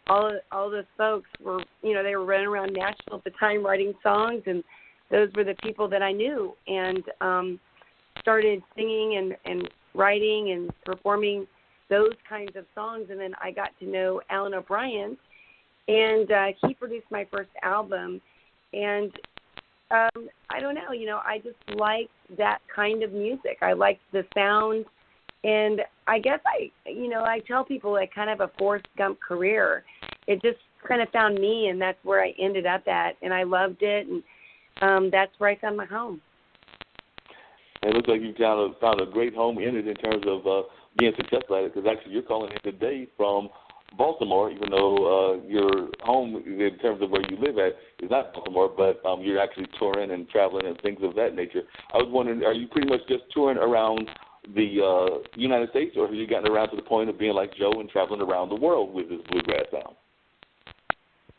All those folks were, they were running around Nashville at the time writing songs, and those were the people that I knew, and started singing and writing and performing those kinds of songs. And then I got to know Alan O'Brien, and he produced my first album. And I don't know, I just liked that kind of music. I liked the sound. And I guess I tell people I kind of have a Forrest Gump career. It just kind of found me, and that's where I ended up at. And I loved it, and that's where I found my home. It looks like you found a great home in it in terms of being successful at it, because actually you're calling in today from Baltimore, even though your home in terms of where you live at is not Baltimore, but you're actually touring and traveling and things of that nature. I was wondering, are you pretty much just touring around the United States, or have you gotten around to the point of being like Joe and traveling around the world with this bluegrass sound?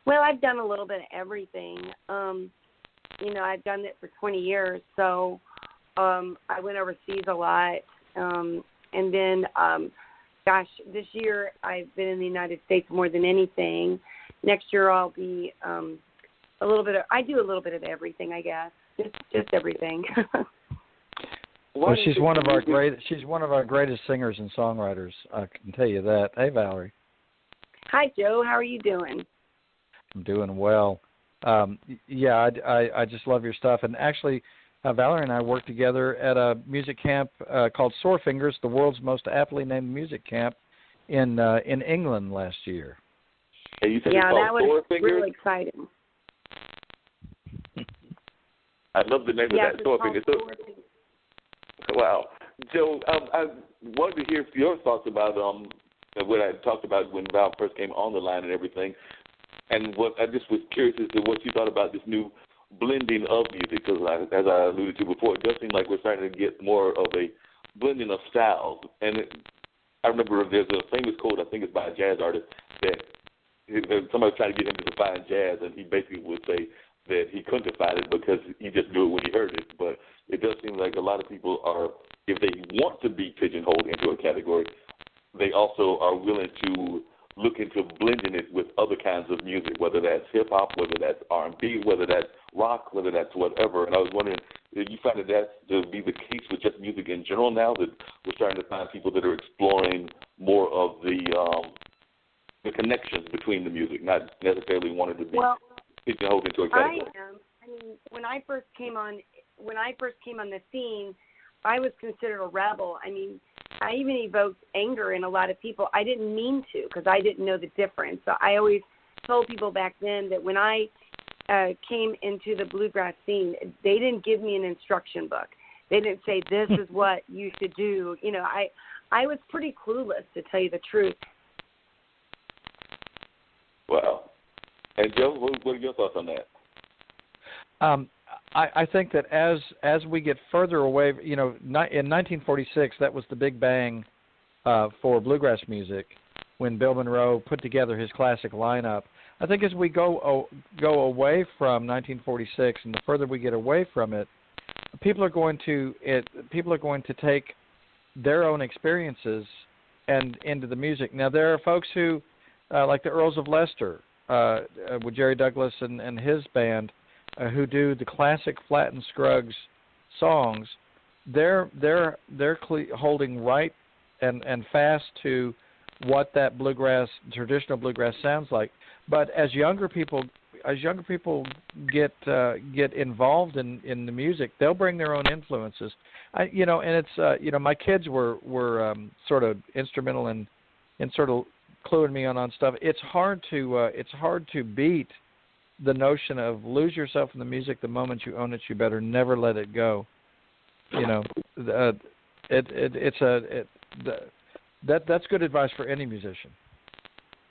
Well, I've done a little bit of everything. I've done it for 20 years, so I went overseas a lot. And then, this year I've been in the United States more than anything. Next year I'll be I do a little bit of everything, I guess. Just everything. Well, she's one of our greatest singers and songwriters. I can tell you that. Hey, Valerie. Hi, Joe. How are you doing? I'm doing well. I just love your stuff. And actually, Valerie and I worked together at a music camp called Sore Fingers, the world's most aptly named music camp in England last year. And you said that was really exciting. I love the name of that, Sore Fingers. Wow. Joe, I wanted to hear your thoughts about what I talked about when Val first came on the line and everything, and what I just was curious as to what you thought about this new blending of music, because as I alluded to before, it does seem like we're starting to get more of a blending of styles. And I remember there's a famous quote, I think it's by a jazz artist, that somebody was trying to get him to define jazz, and he basically would say that he couldn't define it because he just knew it when he heard it. But it does seem like a lot of people are, if they want to be pigeonholed into a category, they also are willing to look into blending it with other kinds of music, whether that's hip-hop, whether that's R&B, whether that's rock, whether that's whatever. And I was wondering, do you find that to be the case with just music in general now, that we're starting to find people that are exploring more of the connections between the music, not necessarily wanting to be pigeonholed into a category? I am. I mean, when I first came on the scene, I was considered a rebel. I mean, I even evoked anger in a lot of people. I didn't mean to, because I didn't know the difference. So I always told people back then that when I came into the bluegrass scene, they didn't give me an instruction book. They didn't say, this is what you should do. I was pretty clueless, to tell you the truth. Wow. And Joe, what are your thoughts on that? I think that as we get further away, in 1946, that was the big bang for bluegrass music when Bill Monroe put together his classic lineup. I think as we go away from 1946, and the further we get away from it, people are going to take their own experiences and into the music. Now, there are folks who, like the Earls of Leicester, with Jerry Douglas and his band, who do the classic Flatt and Scruggs songs. They're holding right and fast to what that traditional bluegrass sounds like. But as younger people get involved in the music, they'll bring their own influences. And it's my kids were sort of instrumental in sort of cluing me on stuff. It's hard to beat the notion of lose yourself in the music. The moment you own it, you better never let it go. That's good advice for any musician.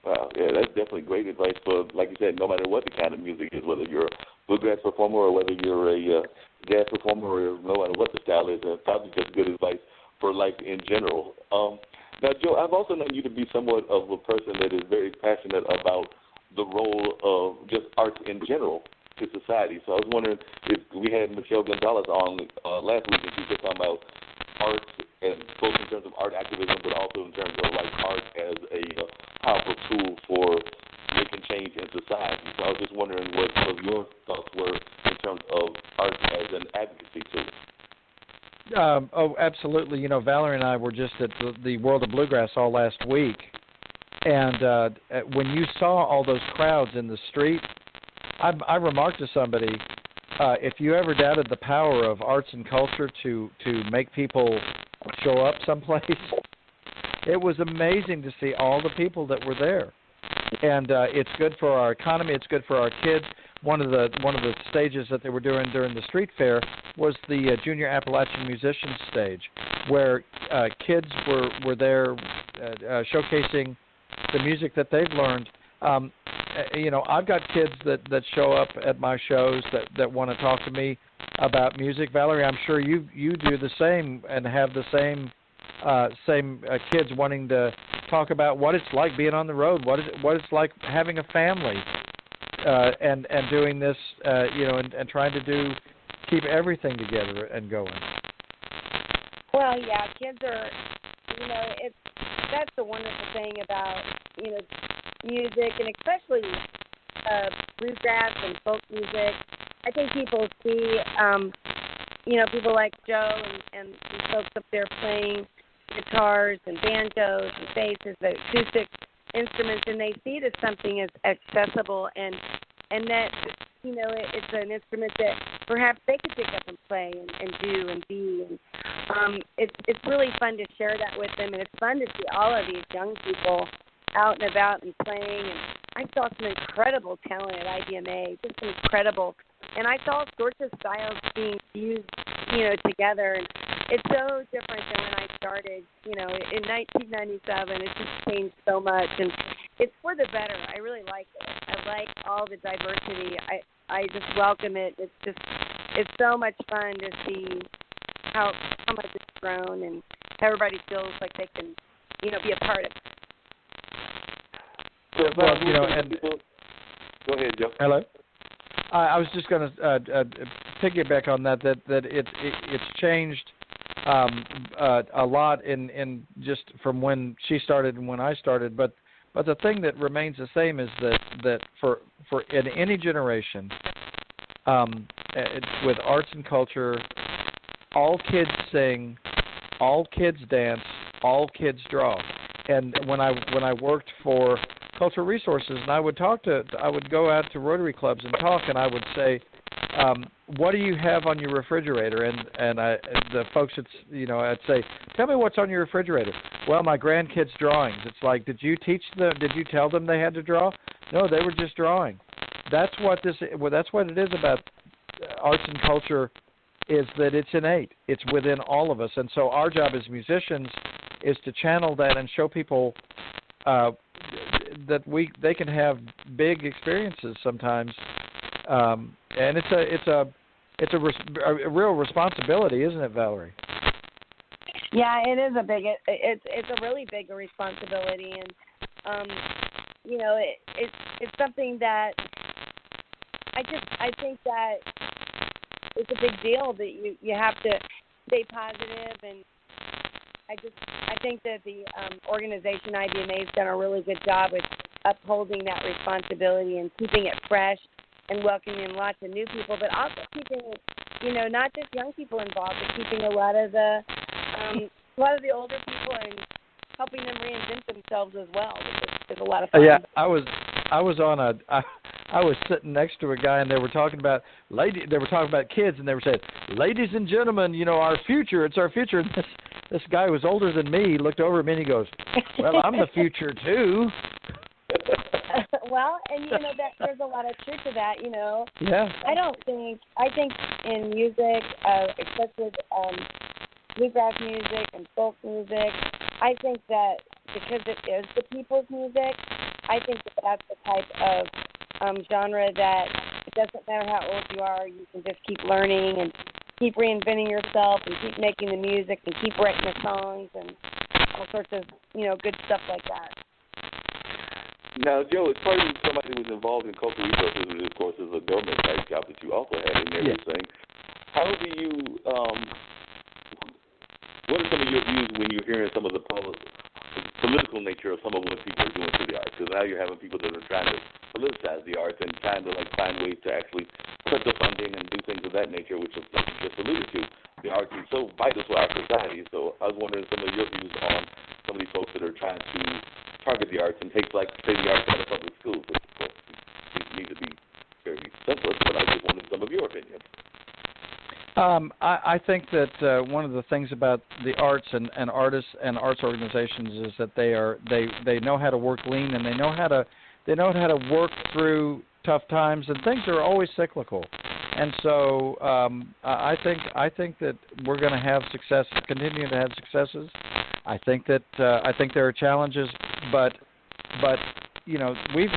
Wow, yeah, that's definitely great advice for, like you said, no matter what the kind of music is, whether you're a bluegrass performer or whether you're a jazz performer, or no matter what the style is, probably just good advice for life in general. Now, Joe, I've also known you to be somewhat of a person that is very passionate about the role of just arts in general to society. So I was wondering if we had Michelle Gonzalez on last week, and she was just talking about arts, and both in terms of art activism, but also in terms of like art as a powerful tool for change in society. So I was just wondering what some of your thoughts were in terms of art as an advocacy tool. Oh, absolutely. You know, Valerie and I were just at the World of Bluegrass all last week, and when you saw all those crowds in the street, I remarked to somebody, if you ever doubted the power of arts and culture to make people show up someplace, it was amazing to see all the people that were there. And it's good for our economy. It's good for our kids. One of the stages that they were doing during the street fair was the Junior Appalachian Musicians stage, where kids were there showcasing the music that they've learned. You know, I've got kids that show up at my shows that want to talk to me about music. Valerie, I'm sure you do the same and have the same kids wanting to talk about what it's like being on the road, what it's like having a family, and doing this, you know, and trying to keep everything together and going. Well, yeah, kids are, you know, that's the wonderful thing about, you know, music, and especially bluegrass and folk music. I think people see, you know, people like Joe and folks up there playing guitars and banjos and basses, the acoustic instruments, and they see it as something as accessible and that, you know, it's an instrument that perhaps they could pick up and play and do and be. And it's really fun to share that with them, and it's fun to see all of these young people out and about and playing. And I saw some incredible talent at IDMA, just incredible. And I saw all sorts of styles being fused, you know, together. And it's so different than when I started, you know, in 1997. It's just changed so much, and it's for the better. I really like it. I like all the diversity. I just welcome it. It's so much fun to see how much it's grown, and everybody feels like they can, you know, be a part of it. So, well, you know, and go ahead, Joe. Hello. I was just going to piggyback on that it's changed a lot in just from when she started and when I started, but the thing that remains the same is that for in any generation, with arts and culture, all kids sing, all kids dance, all kids draw. And when I worked for Cultural Resources, and I would go out to Rotary clubs and talk, and I would say, what do you have on your refrigerator? And the folks I'd say, tell me what's on your refrigerator. Well, my grandkids' drawings. It's like, did you tell them they had to draw? No, they were just drawing. That's what it is about arts and culture, is that it's innate. It's within all of us. And so our job as musicians is to channel that and show people that they can have big experiences sometimes, and it's a real responsibility, isn't it, Valerie? Yeah, it is it's a really big responsibility, and you know, it's something that I think that it's a big deal that you have to stay positive, and I think that the organization IDMA has done a really good job with upholding that responsibility and keeping it fresh and welcoming lots of new people, but also keeping, you know, not just young people involved, but keeping a lot of the older people and helping them reinvent themselves as well, which is a lot of fun. Yeah, I was sitting next to a guy, and they were talking about kids, and they were saying, "Ladies and gentlemen, you know, our future. It's our future." And this guy was older than me. He looked over at me and he goes, "Well, I'm the future too." Well, and you know that there's a lot of truth to that. You know. Yeah. I think in music, especially bluegrass music and folk music, I think that because it is the people's music, I think that that's the type of genre that it doesn't matter how old you are, you can just keep learning and keep reinventing yourself and keep making the music and keep writing the songs and all sorts of, you know, good stuff like that. Now, Joe, as part of somebody who was involved in cultural resources, which of course is a government type job that you also had in everything, how do you, what are some of your views when you're hearing some of the political nature of some of what people are doing to the arts? Because now you're having people that are trying to politicize the arts and trying to find ways to actually cut the funding and do things of that nature, which is like you just alluded to. The arts is so vital to our society. So I was wondering some of your views on some of these folks that are trying to target the arts and take, say, the arts out of public schools. Which, of course, need to be fairly simplest, but I just wanted some of your opinions. I think that one of the things about the arts and artists and arts organizations is that they know how to work lean, and they know how to work through tough times, and things are always cyclical. And so I think that we're going to have success, continue to have successes. I think that there are challenges, but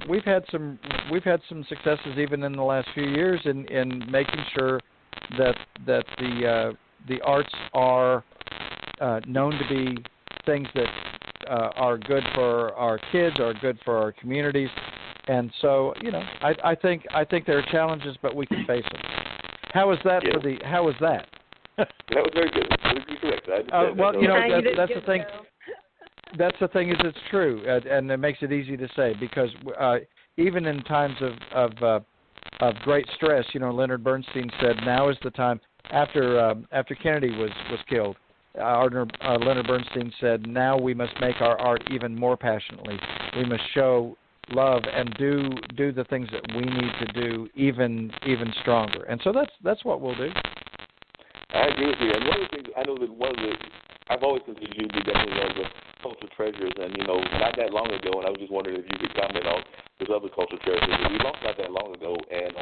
we've had some successes even in the last few years in making sure that the arts are known to be things that are good for our kids, are good for our communities, and so I think there are challenges, but we can face them. How is that for the? How was that? That was very good. Correct. That's the thing. That's the thing, is it's true, and it makes it easy to say, because even in times of great stress, Leonard Bernstein said, now is the time. After Kennedy was killed, Leonard Bernstein said, now we must make our art even more passionately. We must show love and do the things that we need to do even stronger. And so that's what we'll do. I agree with you. And one of the things, I know that I've always considered you to be definitely one of the cultural treasures, and not that long ago, and I was just wondering if you could comment on those other cultural treasures that we lost not that long ago, and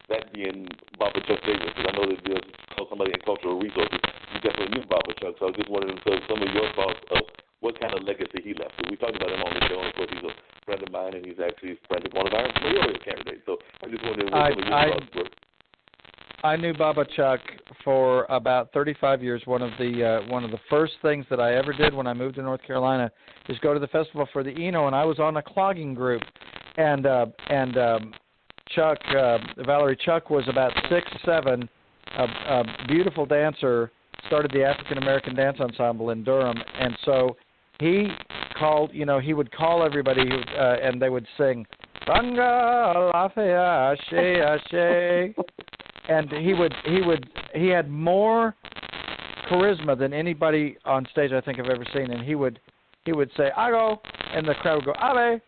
that being Baba Chuck Davis. Because I know that there's somebody in cultural resources who definitely knew Baba Chuck, so I was just wondering some of your thoughts of what kind of legacy he left. So we talked about him on the show, and of course he's a friend of mine, and he's actually a friend of one of our mayoral candidates. So I just wondered what some of your thoughts were. I knew Baba Chuck for about 35 years. One of the first things that I ever did when I moved to North Carolina is go to the Festival for the Eno, and I was on a clogging group, and Chuck, Valerie Chuck, was about 6'7", a beautiful dancer, started the African American Dance Ensemble in Durham, and so he called. He would call everybody, and they would sing "Ranga Lafayette Ashe." And he had more charisma than anybody on stage I think I've ever seen. And he would say "Ago," and the crowd would go "Ave,"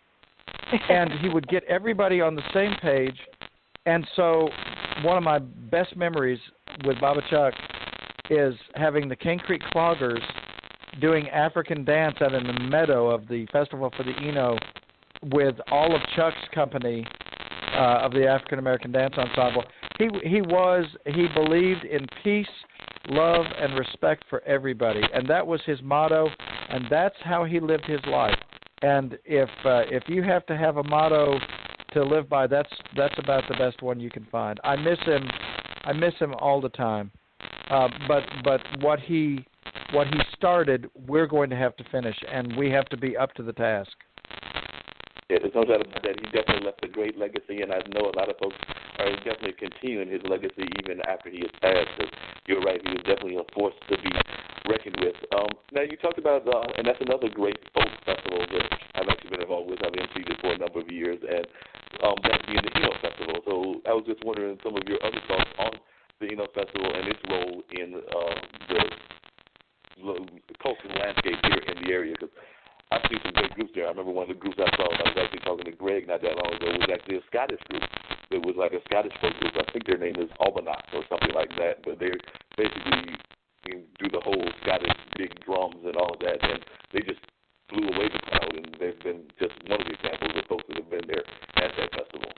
and he would get everybody on the same page. And so one of my best memories with Baba Chuck is having the Cane Creek Cloggers doing African dance out in the meadow of the Festival for the Eno with all of Chuck's company of the African American Dance Ensemble. He believed in peace, love, and respect for everybody, and that was his motto, and that's how he lived his life. And if you have to have a motto to live by, that's about the best one you can find. I miss him all the time. But what he started, we're going to have to finish, and we have to be up to the task. Yeah, there's no doubt about that. He definitely left a great legacy, and I know a lot of folks are definitely continuing his legacy even after he has passed. Because you're right, he was definitely a force to be reckoned with. Now, you talked about, and that's another great folk festival that I've actually been involved with. I've emceed it for a number of years, and that being the Eno Festival. So I was just wondering some of your other thoughts on the Eno Festival and its role in the cultural landscape here in the area. Because I've seen some great groups there. I remember one of the groups I saw, I was actually talking to Greg not that long ago, it was actually a Scottish group. It was like a Scottish folk group. I think their name is Albanac or something like that. But they basically do the whole Scottish big drums and all of that, and they just blew away the crowd, and they've been just one of the examples of folks that have been there at that festival.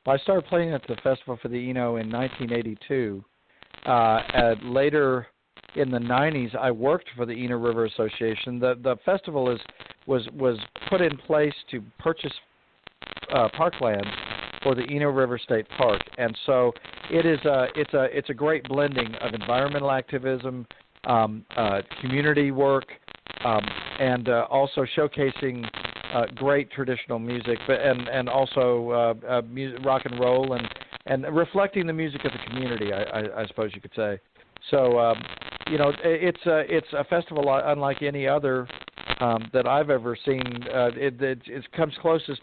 Well, I started playing at the Festival for the Eno in 1982. Later in the 90s, I worked for the Eno River Association. The festival was put in place to purchase parkland for the Eno River State Park, and so it's a great blending of environmental activism, community work, and also showcasing great traditional music, and also rock and roll, and reflecting the music of the community, I suppose you could say. So it's a festival unlike any other that I've ever seen. It comes closest